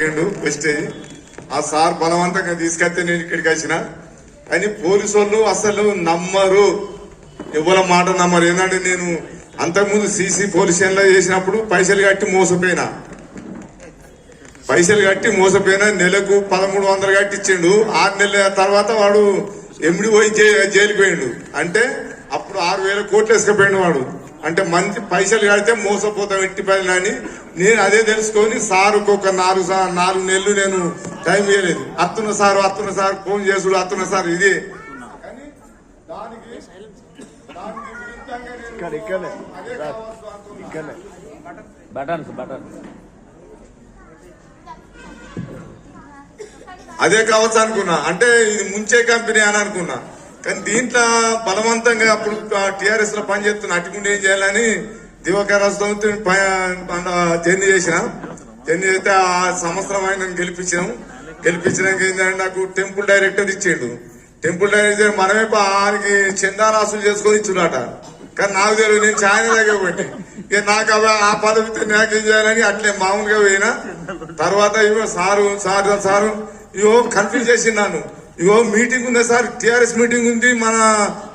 చెప్పిండు వెస్టేజ్. ఆ సార్ బలవంతంగా తీసుకొస్తే నేను ఇక్కడికి వచ్చిన. కానీ పోలీసు వాళ్ళు అసలు నమ్మరు, ఎవరి మాట నమ్మరు. ఏంటంటే నేను అంతకుముందు సీసీ పోలీస్ స్టేషన్ లో చేసినప్పుడు పైసలు కట్టి మోసపోయినా నెలకు 1300 కట్టి ఇచ్చిండు. 6 నెలల తర్వాత వాడు ఎండి పోయి జైలుకి పోయిండు. అంటే అప్పుడు 6000 కోట్లు వేసుకపోయిండు వాడు. అంటే మంచి పైసలు కడితే మోసపోతాం ఎట్టి పని అని నేను అదే తెలుసుకొని సార్కు ఒక 4 నెలలు నేను టైం ఇవ్వలేదు. అత్తున్న సార్ ఫోన్ చేసుడు, అత్తున్న సార్ ఇది అదే కావచ్చు అనుకున్నా. అంటే ఇది ముంచే కంపెనీ అని అనుకున్నా. కానీ దీంట్లో బలవంతంగా అప్పుడు టీఆర్ఎస్ లో పనిచేస్తున్న అటుకుండి ఏం చేయాలని దివాకర్ జర్నీ చేసిన. జర్నీ చేస్తే ఆ సంవత్సరం ఆయన గెలిపించినాక ఏంటంటే నాకు టెంపుల్ డైరెక్టర్ ఇచ్చిండు. టెంపుల్ డైరెక్టర్ మనమే ఆయనకి చందానాసులు చేసుకొని ఇచ్చుడట. కానీ నాకు తెలియదు, నేను ఛాయన దగ్గర పెట్టి ఇక నాకు ఆ పదవితో నాకేం చేయాలని అట్లే మామూలుగా పోయినా. తర్వాత ఇగో సారు ఇగో కన్ఫ్యూజ్ చేసింది నన్ను. ఇగో మీటింగ్ ఉంది సార్, టీఆర్ఎస్ మీటింగ్ ఉంది మన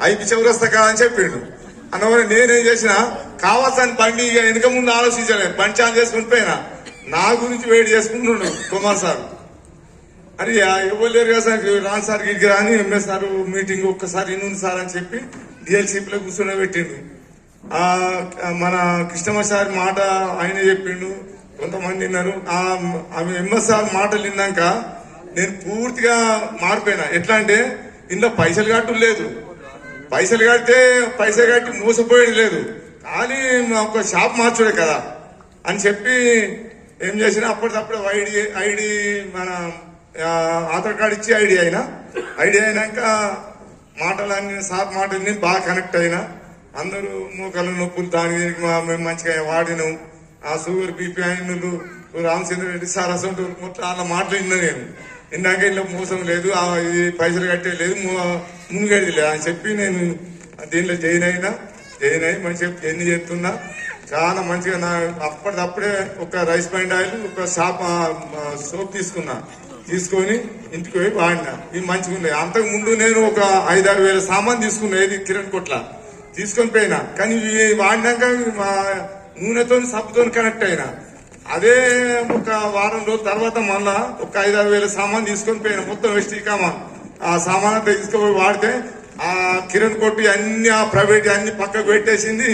ఐపీ చౌరస్తా కాదని చెప్పిండు. అన్నవారు నేనేం చేసిన కావాల్సిన బండి ఇక వెనక ముందు ఆలోచించలేదు, బండి ఛాన్స్ చేసుకుని పోయినా. నా గురించి వెయిట్ చేసుకుంటున్నాడు కుమార్ సార్. అని ఎవరు లేరు కదా సార్, రాను సార్ గిరికి రాని ఎంఎస్ సార్ మీటింగ్ ఒక్కసారి ఇన్నుంది సార్ అని చెప్పి డిఎల్సీపీలో కూర్చొని పెట్టిండు. మన కృష్ణమ్మ సార్ మాట ఆయన చెప్పిండు, కొంతమంది విన్నారు. ఎంఎస్ సార్ మాటలు విన్నాక నేను పూర్తిగా మారిపోయినా. ఎట్లా అంటే ఇంట్లో పైసలు కట్టు లేదు, పైసలు కట్టి మోసపోయేది లేదు, కానీ ఒక షాప్ మార్చుడే కదా అని చెప్పి ఏం చేసినా అప్పటికప్పుడు ఐడి మన ఆధార్ కార్డు ఇచ్చి ఐడి అయినాక మాటలన్నీ సార్ మాటలన్నీ బాగా కనెక్ట్ అయినా. అందరూ మోకాళ్ళ నొప్పులు దానికి మేము మంచిగా వాడినాం. ఆ షుగర్ బీపీ అయినలు రామచంద్ర రెడ్డి సార్ అసలు మొత్తం అలా మాటలు విన్నా. నేను ఇందాక ఇంట్లో మోసం లేదు, ఇది పైసలు కట్టే లేదు, మునిగేది లేదు అని చెప్పి నేను దీంట్లో జాయిన్ అయ్యి మంచిగా ఎన్ని చేస్తున్నా. చాలా మంచిగా అప్పటిదప్పుడే ఒక రైస్ బ్యాండ్ ఆయిల్ ఒక సోప్ తీసుకొని ఇంటికి పోయి వాడినా. ఇవి మంచిగా ఉన్నాయి. అంతకు ముందు నేను ఒక 5-6 వేల సామాన్ తీసుకున్నా, ఏది కిరణ్ కొట్ల తీసుకొని పోయినా. కానీ ఇవి వాడినాక మా నూనెతో సబ్బుతో కనెక్ట్ అయినా. అదే ఒక వారం రోజుల తర్వాత మళ్ళా ఒక 5-6 వేల సామాన్ తీసుకొని పోయినా. మొత్తం వెస్టీకామా ఆ సామాన్ అంతా తీసుకుపోయి వాడితే ఆ కిరణ్ కొట్టి అన్ని ఆ ప్రైవేట్ అన్ని పక్కకు పెట్టేసింది.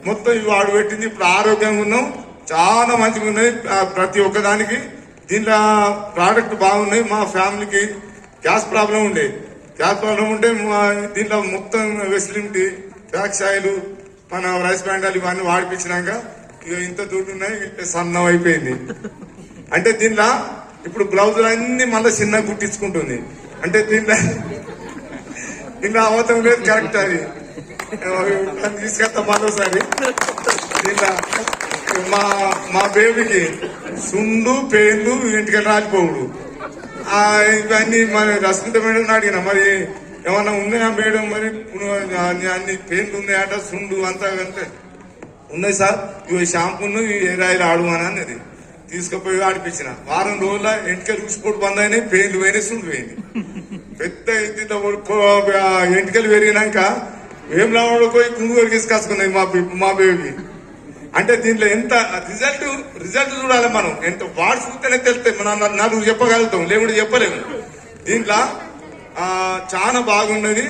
మొత్తం ఇవి వాడు పెట్టింది. ఇప్పుడు ఆరోగ్యంగా ఉన్నాం, చాలా మంచిగా ఉన్నాయి ప్రతి ఒక్కదానికి. దీంట్లో ప్రోడక్ట్ బాగున్నాయి. మా ఫ్యామిలీకి గ్యాస్ ప్రాబ్లం ఉంటే దీంట్లో మొత్తం వెస్లిమిటీ ఫ్యాక్స్ ఆయిల్ మన రైస్ బ్యాండాలు ఇవన్నీ వాడిపించినాక ఇక ఇంత దుడ్డు ఉన్నాయి, సన్నం అయిపోయింది. అంటే దీంట్లో ఇప్పుడు బ్లౌజులు అన్ని మళ్ళీ చిన్నగా కుట్టించుకుంటుంది. అంటే దీంట్లో అవతం లేదు, కరెక్ట్. అది తీసుకెళ్తా మరోసారి. దీంట్లో మా బేబీకి సుండు పేర్లు ఇంటికి రాలిపోవుడు ఇవన్నీ మరి రస్మిత మేడం అడిగిన, మరి ఏమన్నా ఉన్నాయా మేడం, మరి అన్ని పేర్లు ఉన్నాయట, సుండు అంతా అంటే ఉన్నాయి సార్, ఇవి షాంపూను హెయిర్ ఆయిల్ ఆడువానా అన్నది. తీసుకుపోయి ఆడిపించిన. వారం రోజుల ఎంటికలు ఊసిపోటు బంద్ అయినాయి, పేర్లు పోయినాయి, సుండు పోయింది. పెద్ద ఎంటికలు పెరిగినాక ఏం రావడం పోయి కుంగురు తీసుకొచ్చుకున్నాయి మా బేబీ. అంటే దీంట్లో ఎంత రిజల్ట్ చూడాలి మనం. ఎంత వాడు చూస్తేనే తెలిస్తే మనం నలుగురు చెప్పగలుగుతాం, లేకుంటే చెప్పలేము. దీంట్లో చాలా బాగున్నది.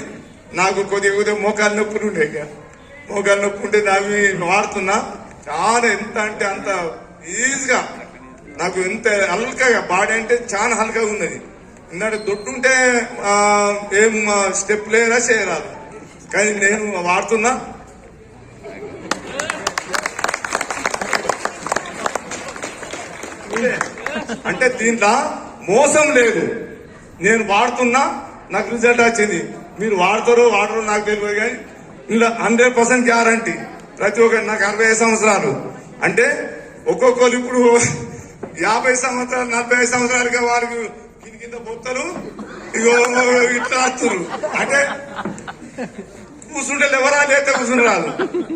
నాకు కొద్దిగా మోకాలు నొప్పులు ఉండే, మోకాలు నొప్పి ఉంటే దాన్ని వాడుతున్నా. చాలా ఎంత అంటే అంత ఈజీగా నాకు ఎంత హల్కగా బాడీ అంటే చాలా హల్కగా ఉన్నది. ఇందాక దొడ్డుంటే ఏం స్టెప్ లేరా చేయరాదు, కానీ నేను వాడుతున్నా. అంటే దీంట్లో మోసం లేదు. నేను వాడుతున్నా, నాకు రిజల్ట్ వచ్చింది. మీరు వాడతారో వాడరో నాకు తెలియదు, కానీ ఇలా 100% గ్యారంటీ. ప్రతి ఒక్కరు నాకు 65 సంవత్సరాలు. అంటే ఒక్కొక్కరు ఇప్పుడు 50 సంవత్సరాలు 45 సంవత్సరాలుగా వారికి కింద బొత్తలు ఇగో ఇట్లా వస్తున్నారు. అంటే కూర్చుంటే ఎవరా లేతే కూర్చుని రాదు.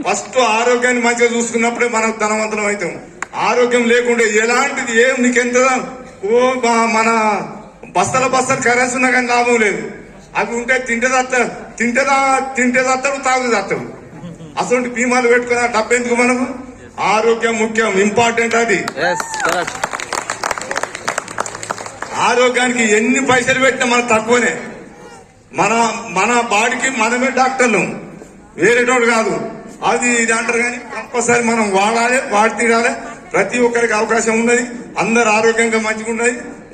ఫస్ట్ ఆరోగ్యాన్ని మంచిగా చూసుకున్నప్పుడే మనం ధనవంతులం అవుతాం. ఆరోగ్యం లేకుంటే ఎలాంటిది ఏం నీకెంత మన బస్తల కరెన్సీ ఉన్నా కానీ లాభం లేదు. అవి ఉంటే తింటే తత్తాడు తాగు తత్తాడు. అసలు బీమాలు పెట్టుకుని ఆ డబ్బు ఎందుకు మనకు? ఆరోగ్యం ముఖ్యం, ఇంపార్టెంట్. అది ఆరోగ్యానికి ఎన్ని పైసలు పెట్టినా మనకు తక్కువనే. మన బాడీకి మనమే డాక్టర్లు, వేరేటోడు కాదు. అది ఇది అంటారు కానీ కంపల్సరీ మనం వాడాలి, వాడి తీరాలి. ప్రతి ఒక్కరికి అవకాశం ఉన్నది. అందరు ఆరోగ్యంగా మంచిగా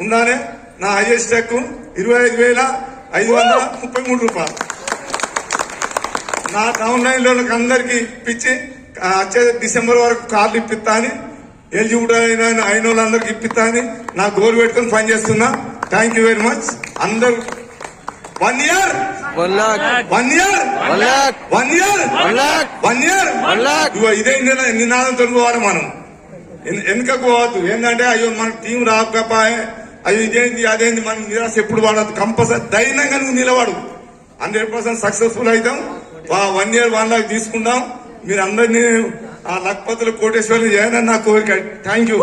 ఉండాలి. నా హైయెస్ట్ చెక్ 25,533 రూపాయలు. నా టౌన్ లైన్ లో అందరికి ఇప్పించి వచ్చే డిసెంబర్ వరకు కార్లు ఇప్పిస్తా అని, ఎలిజిబుల్ అయిన వాళ్ళందరికి ఇప్పిస్తా అని నా గోల్ పెట్టుకుని పనిచేస్తున్నా. Thank you very much. అందరు 1 year 1 lakh 1 year 1 lakh 1 year 1 lakh 1 year 1 lakh. ఇదే నినాదం తొలగిపోవాలి. మనం వెనుకకు పోవద్దు. ఏంటంటే అయ్యో మన టీం రాకపోయే, అయ్యో ఇదేంది అదేంది, మన నిరాశ ఎప్పుడు వాడద్దు. కంపల్సరీ ధైర్యంగా నువ్వు నిలబడు. 100% సక్సెస్ఫుల్ అవుతాం. 1 year 1 lakh తీసుకుందాం. మీరు అందరినీ ఆ లక్పతులు కోటేశ్వరులు చేయాలని నా కోరిక. Thank you.